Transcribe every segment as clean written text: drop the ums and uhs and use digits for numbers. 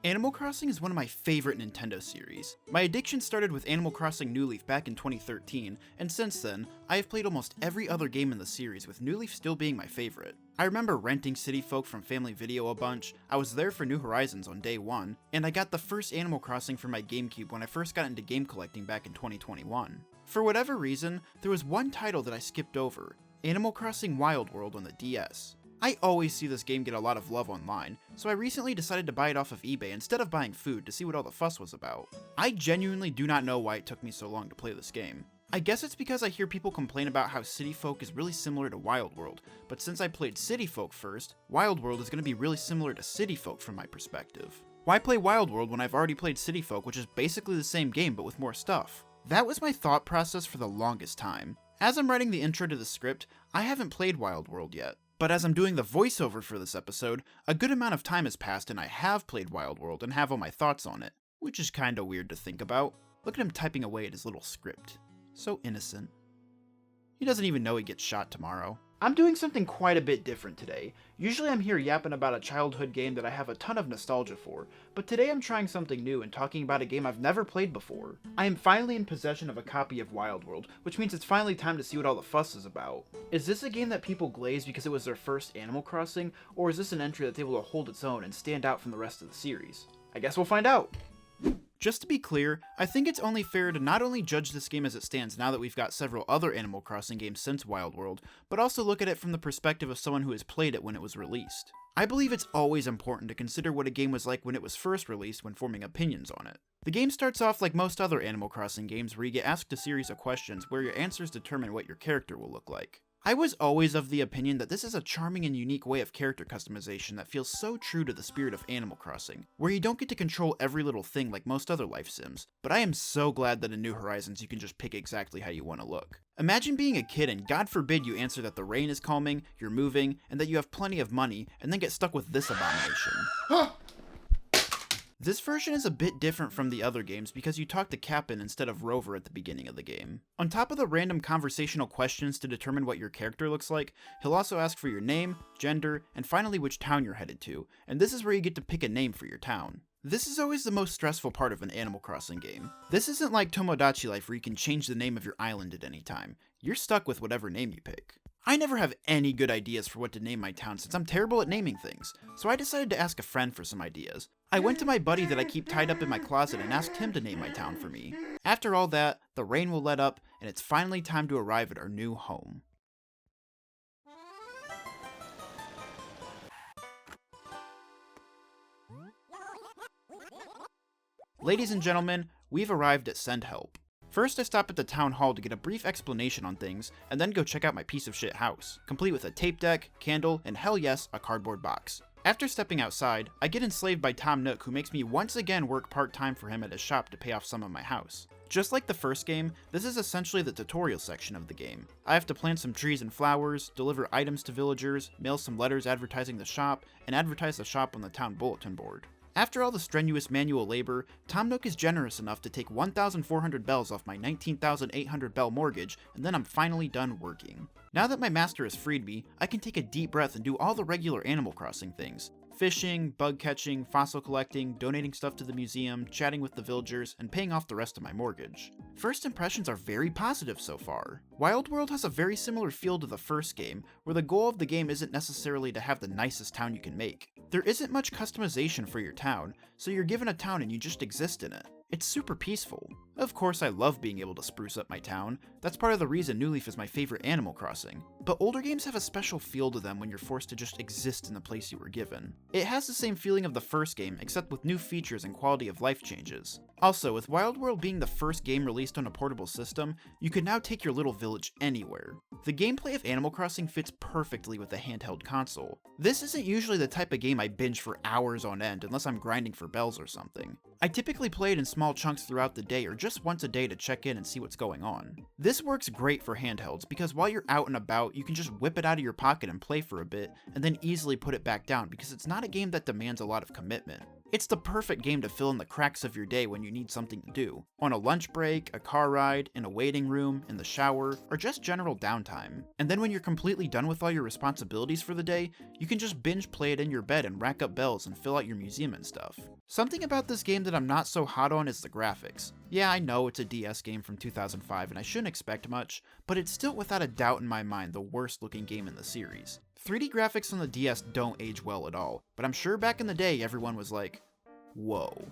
Animal Crossing is one of my favorite Nintendo series. My addiction started with Animal Crossing New Leaf back in 2013, and since then, I have played almost every other game in the series, with New Leaf still being my favorite. I remember renting City Folk from Family Video a bunch, I was there for New Horizons on day one, and I got the first Animal Crossing for my GameCube when I first got into game collecting back in 2021. For whatever reason, there was one title that I skipped over, Animal Crossing Wild World on the DS. I always see this game get a lot of love online, so I recently decided to buy it off of eBay instead of buying food to see what all the fuss was about. I genuinely do not know why it took me so long to play this game. I guess it's because I hear people complain about how City Folk is really similar to Wild World, but since I played City Folk first, Wild World is going to be really similar to City Folk from my perspective. Why play Wild World when I've already played City Folk, which is basically the same game but with more stuff? That was my thought process for the longest time. As I'm writing the intro to the script, I haven't played Wild World yet. But as I'm doing the voiceover for this episode, a good amount of time has passed and I have played Wild World and have all my thoughts on it, which is kinda weird to think about. Look at him typing away at his little script. So innocent. He doesn't even know he gets shot tomorrow. I'm doing something quite a bit different today. Usually I'm here yapping about a childhood game that I have a ton of nostalgia for, but today I'm trying something new and talking about a game I've never played before. I am finally in possession of a copy of Wild World, which means it's finally time to see what all the fuss is about. Is this a game that people glaze because it was their first Animal Crossing, or is this an entry that's able to hold its own and stand out from the rest of the series? I guess we'll find out! Just to be clear, I think it's only fair to not only judge this game as it stands now that we've got several other Animal Crossing games since Wild World, but also look at it from the perspective of someone who has played it when it was released. I believe it's always important to consider what a game was like when it was first released when forming opinions on it. The game starts off like most other Animal Crossing games where you get asked a series of questions where your answers determine what your character will look like. I was always of the opinion that this is a charming and unique way of character customization that feels so true to the spirit of Animal Crossing, where you don't get to control every little thing like most other life sims, but I am so glad that in New Horizons you can just pick exactly how you want to look. Imagine being a kid and God forbid you answer that the rain is calming, you're moving, and that you have plenty of money, and then get stuck with this abomination. This version is a bit different from the other games because you talk to Cap'n instead of Rover at the beginning of the game. On top of the random conversational questions to determine what your character looks like, he'll also ask for your name, gender, and finally which town you're headed to, and this is where you get to pick a name for your town. This is always the most stressful part of an Animal Crossing game. This isn't like Tomodachi Life where you can change the name of your island at any time. You're stuck with whatever name you pick. I never have any good ideas for what to name my town since I'm terrible at naming things, so I decided to ask a friend for some ideas. I went to my buddy that I keep tied up in my closet and asked him to name my town for me. After all that, the rain will let up, and it's finally time to arrive at our new home. Ladies and gentlemen, we've arrived at Send Help. First, I stop at the town hall to get a brief explanation on things, and then go check out my piece of shit house, complete with a tape deck, candle, and hell yes, a cardboard box. After stepping outside, I get enslaved by Tom Nook, who makes me once again work part-time for him at his shop to pay off some of my house. Just like the first game, this is essentially the tutorial section of the game. I have to plant some trees and flowers, deliver items to villagers, mail some letters advertising the shop, and advertise the shop on the town bulletin board. After all the strenuous manual labor, Tom Nook is generous enough to take 1,400 bells off my 19,800 bell mortgage, and then I'm finally done working. Now that my master has freed me, I can take a deep breath and do all the regular Animal Crossing things. Fishing, bug catching, fossil collecting, donating stuff to the museum, chatting with the villagers, and paying off the rest of my mortgage. First impressions are very positive so far. Wild World has a very similar feel to the first game, where the goal of the game isn't necessarily to have the nicest town you can make. There isn't much customization for your town, so you're given a town and you just exist in it. It's super peaceful. Of course, I love being able to spruce up my town. That's part of the reason New Leaf is my favorite Animal Crossing. But older games have a special feel to them when you're forced to just exist in the place you were given. It has the same feeling of the first game, except with new features and quality of life changes. Also, with Wild World being the first game released on a portable system, you can now take your little village anywhere. The gameplay of Animal Crossing fits perfectly with a handheld console. This isn't usually the type of game I binge for hours on end unless I'm grinding for bells or something. I typically play it in small chunks throughout the day or just once a day to check in and see what's going on. This works great for handhelds because while you're out and about, you can just whip it out of your pocket and play for a bit, and then easily put it back down because it's not a game that demands a lot of commitment. It's the perfect game to fill in the cracks of your day when you need something to do. On a lunch break, a car ride, in a waiting room, in the shower, or just general downtime. And then when you're completely done with all your responsibilities for the day, you can just binge play it in your bed and rack up bells and fill out your museum and stuff. Something about this game that I'm not so hot on is the graphics. Yeah, I know it's a DS game from 2005 and I shouldn't expect much, but it's still without a doubt in my mind the worst looking game in the series. 3D graphics on the DS don't age well at all, but I'm sure back in the day everyone was like, whoa,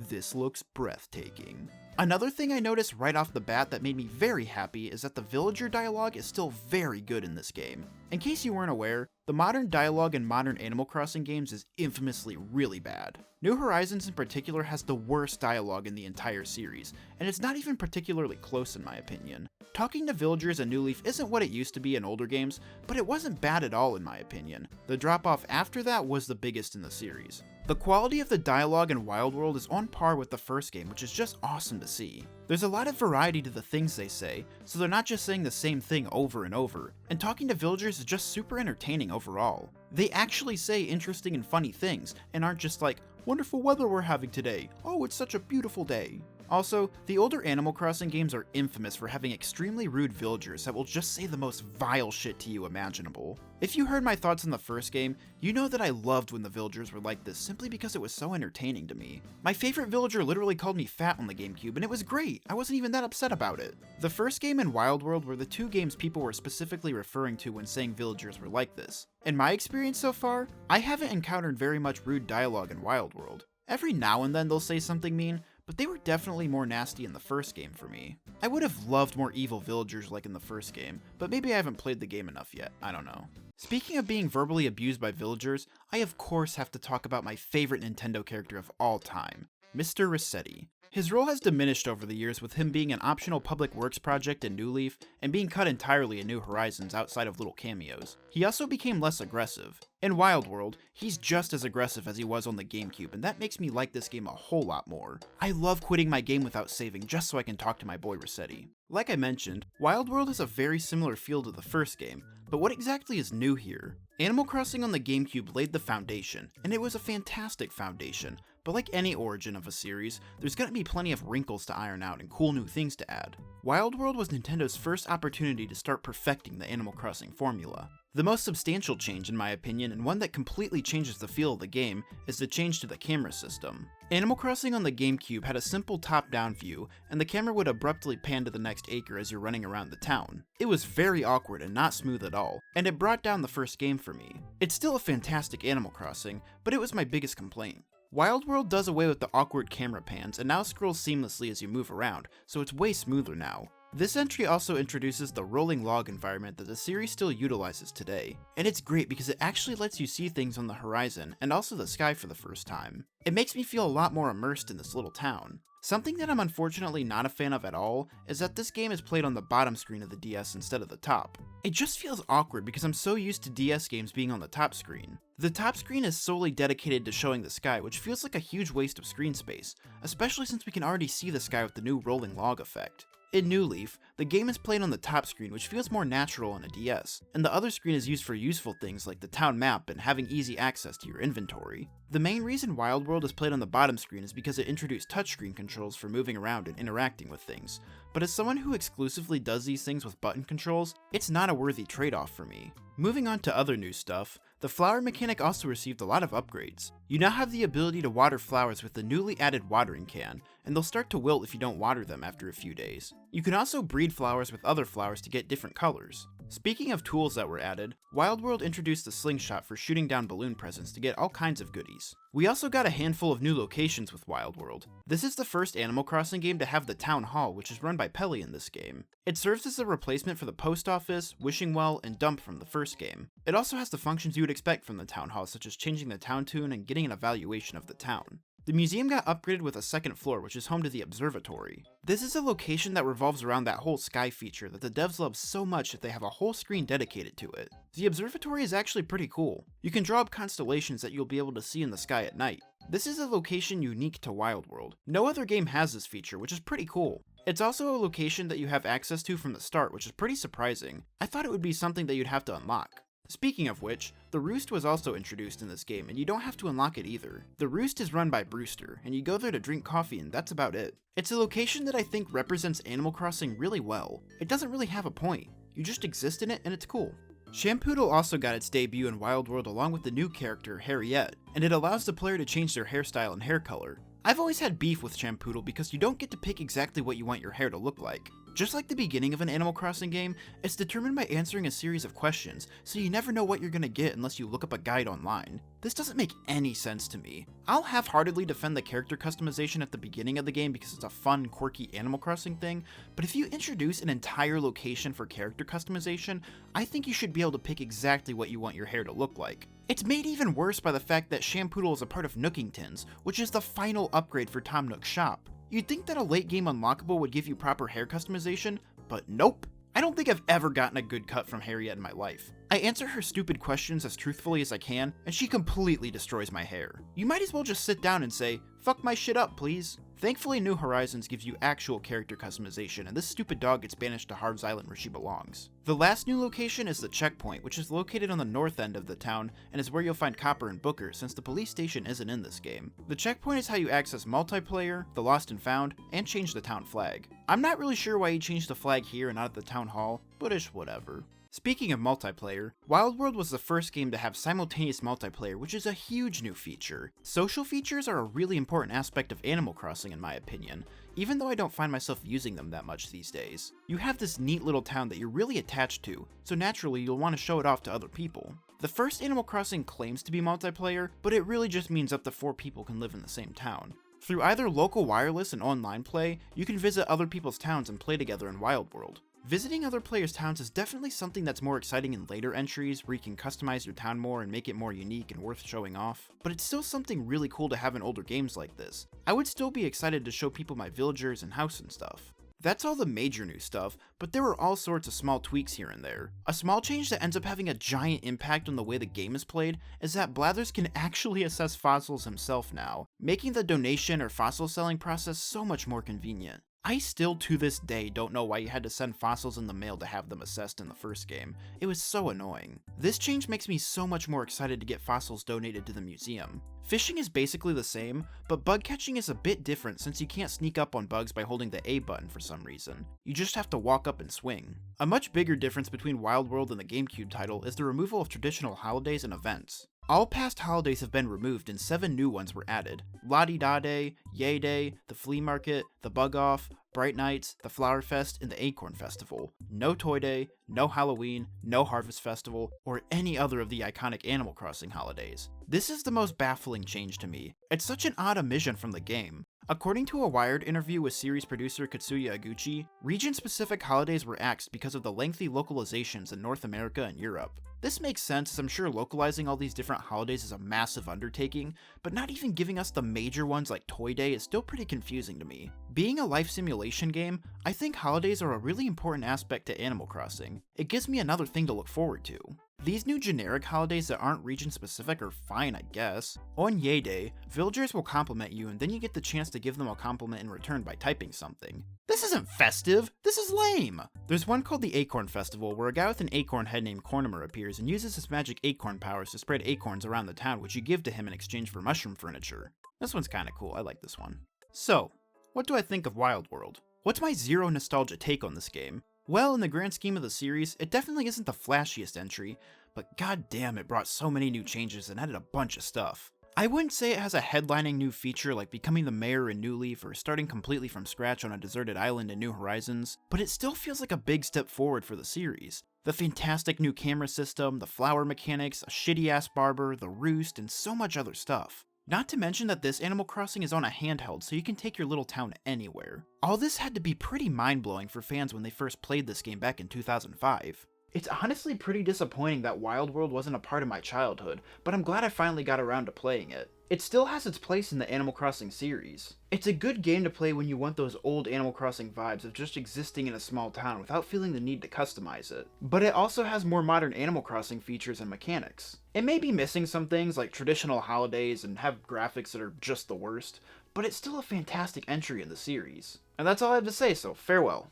this looks breathtaking. Another thing I noticed right off the bat that made me very happy is that the villager dialogue is still very good in this game. In case you weren't aware, the modern dialogue in modern Animal Crossing games is infamously really bad. New Horizons in particular has the worst dialogue in the entire series, and it's not even particularly close in my opinion. Talking to villagers in New Leaf isn't what it used to be in older games, but it wasn't bad at all in my opinion. The drop off after that was the biggest in the series. The quality of the dialogue in Wild World is on par with the first game, which is just awesome to see. There's a lot of variety to the things they say, so they're not just saying the same thing over and over, and talking to villagers is just super entertaining overall. They actually say interesting and funny things, and aren't just like, wonderful weather we're having today, oh it's such a beautiful day. Also, the older Animal Crossing games are infamous for having extremely rude villagers that will just say the most vile shit to you imaginable. If you heard my thoughts on the first game, you know that I loved when the villagers were like this simply because it was so entertaining to me. My favorite villager literally called me fat on the GameCube and it was great, I wasn't even that upset about it. The first game and Wild World were the two games people were specifically referring to when saying villagers were like this. In my experience so far, I haven't encountered very much rude dialogue in Wild World. Every now and then they'll say something mean, but they were definitely more nasty in the first game for me. I would have loved more evil villagers like in the first game, but maybe I haven't played the game enough yet, I don't know. Speaking of being verbally abused by villagers, I of course have to talk about my favorite Nintendo character of all time, Mr. Rossetti. His role has diminished over the years with him being an optional public works project in New Leaf and being cut entirely in New Horizons outside of little cameos. He also became less aggressive. In Wild World, he's just as aggressive as he was on the GameCube, and that makes me like this game a whole lot more. I love quitting my game without saving just so I can talk to my boy Rossetti. Like I mentioned, Wild World has a very similar feel to the first game, but what exactly is new here? Animal Crossing on the GameCube laid the foundation, and it was a fantastic foundation, but like any origin of a series, there's gonna be plenty of wrinkles to iron out and cool new things to add. Wild World was Nintendo's first opportunity to start perfecting the Animal Crossing formula. The most substantial change in my opinion, and one that completely changes the feel of the game, is the change to the camera system. Animal Crossing on the GameCube had a simple top-down view, and the camera would abruptly pan to the next acre as you're running around the town. It was very awkward and not smooth at all, and it brought down the first game for me. It's still a fantastic Animal Crossing, but it was my biggest complaint. Wild World does away with the awkward camera pans and now scrolls seamlessly as you move around, so it's way smoother now. This entry also introduces the rolling log environment that the series still utilizes today, and it's great because it actually lets you see things on the horizon and also the sky for the first time. It makes me feel a lot more immersed in this little town. Something that I'm unfortunately not a fan of at all is that this game is played on the bottom screen of the DS instead of the top. It just feels awkward because I'm so used to DS games being on the top screen. The top screen is solely dedicated to showing the sky, which feels like a huge waste of screen space, especially since we can already see the sky with the new rolling log effect. In New Leaf, the game is played on the top screen, which feels more natural on a DS, and the other screen is used for useful things like the town map and having easy access to your inventory. The main reason Wild World is played on the bottom screen is because it introduced touchscreen controls for moving around and interacting with things, but as someone who exclusively does these things with button controls, it's not a worthy trade-off for me. Moving on to other new stuff, the flower mechanic also received a lot of upgrades. You now have the ability to water flowers with the newly added watering can, and they'll start to wilt if you don't water them after a few days. You can also breed flowers with other flowers to get different colors. Speaking of tools that were added, Wild World introduced the slingshot for shooting down balloon presents to get all kinds of goodies. We also got a handful of new locations with Wild World. This is the first Animal Crossing game to have the Town Hall, which is run by Pelly in this game. It serves as a replacement for the post office, wishing well, and dump from the first game. It also has the functions you would expect from the Town Hall, such as changing the town tune and getting an evaluation of the town. The museum got upgraded with a second floor, which is home to the observatory. This is a location that revolves around that whole sky feature that the devs love so much that they have a whole screen dedicated to it. The observatory is actually pretty cool. You can draw up constellations that you'll be able to see in the sky at night. This is a location unique to Wild World. No other game has this feature, which is pretty cool. It's also a location that you have access to from the start, which is pretty surprising. I thought it would be something that you'd have to unlock. Speaking of which, the Roost was also introduced in this game, and you don't have to unlock it either. The Roost is run by Brewster, and you go there to drink coffee and that's about it. It's a location that I think represents Animal Crossing really well. It doesn't really have a point, you just exist in it and it's cool. Shampoodle also got its debut in Wild World along with the new character, Harriet, and it allows the player to change their hairstyle and hair color. I've always had beef with Shampoodle because you don't get to pick exactly what you want your hair to look like. Just like the beginning of an Animal Crossing game, it's determined by answering a series of questions, so you never know what you're gonna get unless you look up a guide online. This doesn't make any sense to me. I'll half-heartedly defend the character customization at the beginning of the game because it's a fun, quirky Animal Crossing thing, but if you introduce an entire location for character customization, I think you should be able to pick exactly what you want your hair to look like. It's made even worse by the fact that Shampoodle is a part of Nookingtons, which is the final upgrade for Tom Nook's shop. You'd think that a late game unlockable would give you proper hair customization, but nope. I don't think I've ever gotten a good cut from Harriet in my life. I answer her stupid questions as truthfully as I can, and she completely destroys my hair. You might as well just sit down and say, "Fuck my shit up, please." Thankfully, New Horizons gives you actual character customization, and this stupid dog gets banished to Harv's Island where she belongs. The last new location is the checkpoint, which is located on the north end of the town, and is where you'll find Copper and Booker, since the police station isn't in this game. The checkpoint is how you access multiplayer, the lost and found, and change the town flag. I'm not really sure why he changed the flag here and not at the town hall, but ish whatever. Speaking of multiplayer, Wild World was the first game to have simultaneous multiplayer, which is a huge new feature. Social features are a really important aspect of Animal Crossing in my opinion, even though I don't find myself using them that much these days. You have this neat little town that you're really attached to, so naturally you'll want to show it off to other people. The first Animal Crossing claims to be multiplayer, but it really just means up to 4 people can live in the same town. Through either local wireless and online play, you can visit other people's towns and play together in Wild World. Visiting other players' towns is definitely something that's more exciting in later entries, where you can customize your town more and make it more unique and worth showing off, but it's still something really cool to have in older games like this. I would still be excited to show people my villagers and house and stuff. That's all the major new stuff, but there were all sorts of small tweaks here and there. A small change that ends up having a giant impact on the way the game is played is that Blathers can actually assess fossils himself now, making the donation or fossil selling process so much more convenient. I still to this day don't know why you had to send fossils in the mail to have them assessed in the first game. It was so annoying. This change makes me so much more excited to get fossils donated to the museum. Fishing is basically the same, but bug catching is a bit different since you can't sneak up on bugs by holding the A button for some reason. You just have to walk up and swing. A much bigger difference between Wild World and the GameCube title is the removal of traditional holidays and events. All past holidays have been removed and 7 new ones were added. La-di-da Day, Yay Day, the Flea Market, the Bug Off, Bright Nights, the Flower Fest, and the Acorn Festival. No Toy Day, no Halloween, no Harvest Festival, or any other of the iconic Animal Crossing holidays. This is the most baffling change to me. It's such an odd omission from the game. According to a Wired interview with series producer Katsuya Eguchi, region-specific holidays were axed because of the lengthy localizations in North America and Europe. This makes sense as I'm sure localizing all these different holidays is a massive undertaking, but not even giving us the major ones like Toy Day is still pretty confusing to me. Being a life simulation game, I think holidays are a really important aspect to Animal Crossing. It gives me another thing to look forward to. These new generic holidays that aren't region specific are fine, I guess. On Yay Day, villagers will compliment you and then you get the chance to give them a compliment in return by typing something. This isn't festive, this is lame! There's one called the Acorn Festival where a guy with an acorn head named Cornimer appears and uses his magic acorn powers to spread acorns around the town, which you give to him in exchange for mushroom furniture. This one's kinda cool, I like this one. So, what do I think of Wild World? What's my zero nostalgia take on this game? Well, in the grand scheme of the series, it definitely isn't the flashiest entry, but goddamn it brought so many new changes and added a bunch of stuff. I wouldn't say it has a headlining new feature like becoming the mayor in New Leaf or starting completely from scratch on a deserted island in New Horizons, but it still feels like a big step forward for the series. The fantastic new camera system, the flower mechanics, a shitty-ass barber, the roost, and so much other stuff. Not to mention that this Animal Crossing is on a handheld, so you can take your little town anywhere. All this had to be pretty mind-blowing for fans when they first played this game back in 2005. It's honestly pretty disappointing that Wild World wasn't a part of my childhood, but I'm glad I finally got around to playing it. It still has its place in the Animal Crossing series. It's a good game to play when you want those old Animal Crossing vibes of just existing in a small town without feeling the need to customize it. But it also has more modern Animal Crossing features and mechanics. It may be missing some things like traditional holidays and have graphics that are just the worst, but it's still a fantastic entry in the series. And that's all I have to say, so farewell.